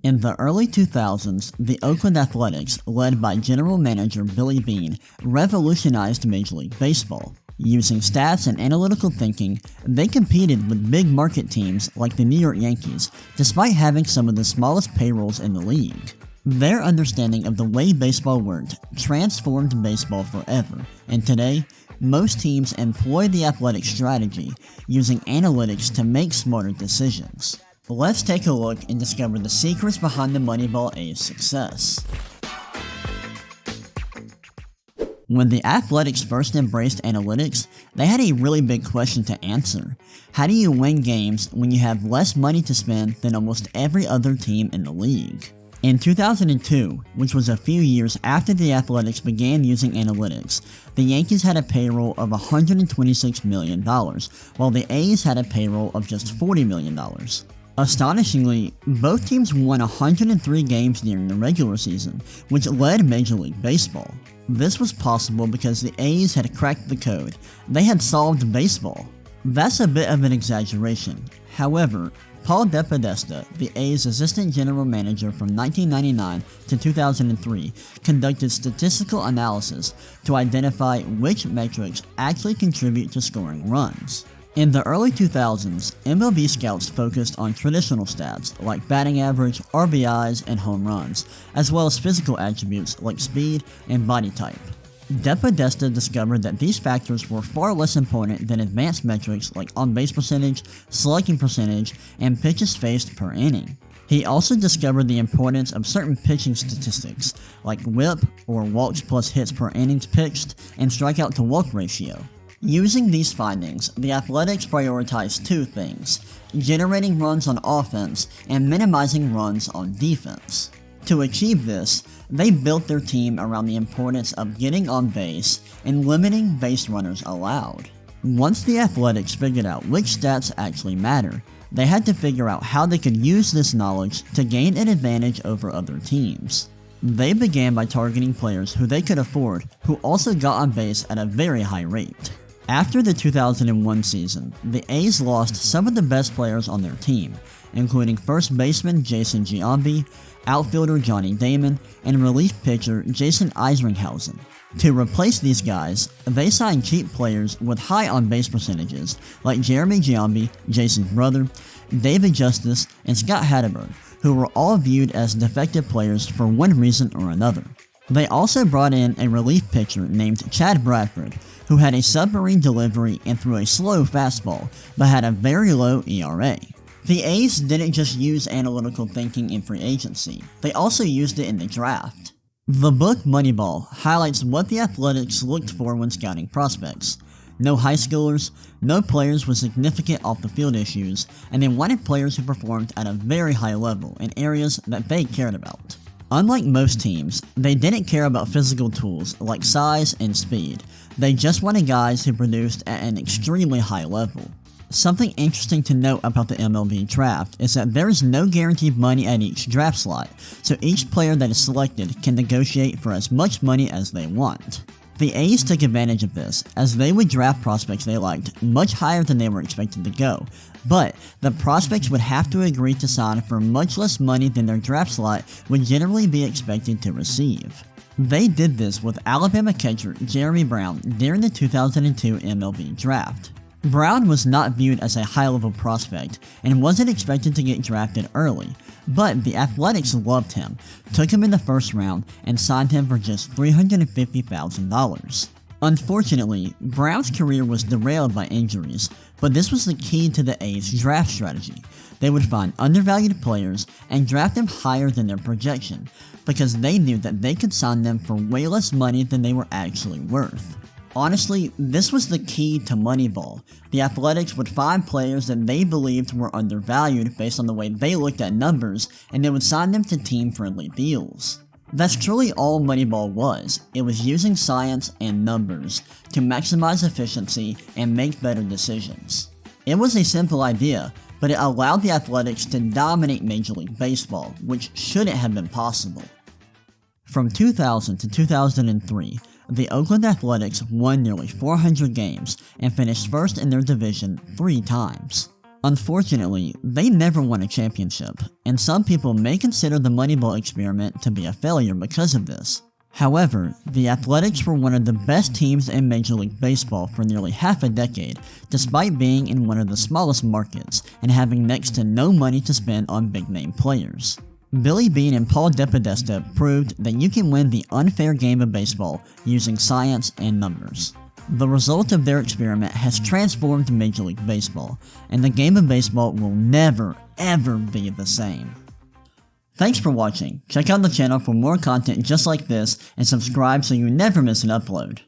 In the early 2000s, the Oakland Athletics, led by general manager Billy Beane, revolutionized Major League Baseball. Using stats and analytical thinking, they competed with big market teams like the New York Yankees, despite having some of the smallest payrolls in the league. Their understanding of the way baseball worked transformed baseball forever, and today, most teams employ the athletic strategy, using analytics to make smarter decisions. Let's take a look and discover the secrets behind the Moneyball A's success. When the Athletics first embraced analytics, they had a really big question to answer. How do you win games when you have less money to spend than almost every other team in the league? In 2002, which was a few years after the Athletics began using analytics, the Yankees had a payroll of $126 million, while the A's had a payroll of just $40 million. Astonishingly, both teams won 103 games during the regular season, which led Major League Baseball. This was possible because the A's had cracked the code. They had solved baseball. That's a bit of an exaggeration. However, Paul DePodesta, the A's assistant general manager from 1999 to 2003, conducted statistical analysis to identify which metrics actually contribute to scoring runs. In the early 2000s, MLB scouts focused on traditional stats like batting average, RBIs, and home runs, as well as physical attributes like speed and body type. DePodesta discovered that these factors were far less important than advanced metrics like on-base percentage, slugging percentage, and pitches faced per inning. He also discovered the importance of certain pitching statistics like WHIP, or walks plus hits per innings pitched, and strikeout to walk ratio. Using these findings, the Athletics prioritized two things: generating runs on offense and minimizing runs on defense. To achieve this, they built their team around the importance of getting on base and limiting base runners allowed. Once the Athletics figured out which stats actually matter, they had to figure out how they could use this knowledge to gain an advantage over other teams. They began by targeting players who they could afford who also got on base at a very high rate. After the 2001 season, the A's lost some of the best players on their team, including first baseman Jason Giambi, outfielder Johnny Damon, and relief pitcher Jason Isringhausen. To replace these guys, they signed cheap players with high on-base percentages like Jeremy Giambi, Jason's brother, David Justice, and Scott Hatteberg, who were all viewed as defective players for one reason or another. They also brought in a relief pitcher named Chad Bradford, who had a submarine delivery and threw a slow fastball, but had a very low ERA. The A's didn't just use analytical thinking in free agency, they also used it in the draft. The book Moneyball highlights what the Athletics looked for when scouting prospects. No high schoolers, no players with significant off-the-field issues, and they wanted players who performed at a very high level in areas that they cared about. Unlike most teams, they didn't care about physical tools like size and speed. They just wanted guys who produced at an extremely high level. Something interesting to note about the MLB draft is that there is no guaranteed money at each draft slot, so each player that is selected can negotiate for as much money as they want. The A's took advantage of this, as they would draft prospects they liked much higher than they were expected to go, but the prospects would have to agree to sign for much less money than their draft slot would generally be expected to receive. They did this with Alabama catcher Jeremy Brown during the 2002 MLB draft. Brown was not viewed as a high-level prospect and wasn't expected to get drafted early, but the Athletics loved him, took him in the first round, and signed him for just $350,000. Unfortunately, Brown's career was derailed by injuries, but this was the key to the A's draft strategy. They would find undervalued players and draft them higher than their projection, because they knew that they could sign them for way less money than they were actually worth. Honestly, this was the key to Moneyball. The Athletics would find players that they believed were undervalued based on the way they looked at numbers, and they would sign them to team-friendly deals. That's truly all Moneyball was. It was using science and numbers to maximize efficiency and make better decisions. It was a simple idea, but it allowed the Athletics to dominate Major League Baseball, which shouldn't have been possible. From 2000 to 2003, the Oakland Athletics won nearly 400 games and finished first in their division 3 times. Unfortunately, they never won a championship, and some people may consider the Moneyball experiment to be a failure because of this. However, the Athletics were one of the best teams in Major League Baseball for nearly half a decade, despite being in one of the smallest markets and having next to no money to spend on big-name players. Billy Beane and Paul DePodesta proved that you can win the unfair game of baseball using science and numbers. The result of their experiment has transformed Major League Baseball, and the game of baseball will never, ever be the same. Thanks for watching. Check out the channel for more content just like this, and subscribe so you never miss an upload.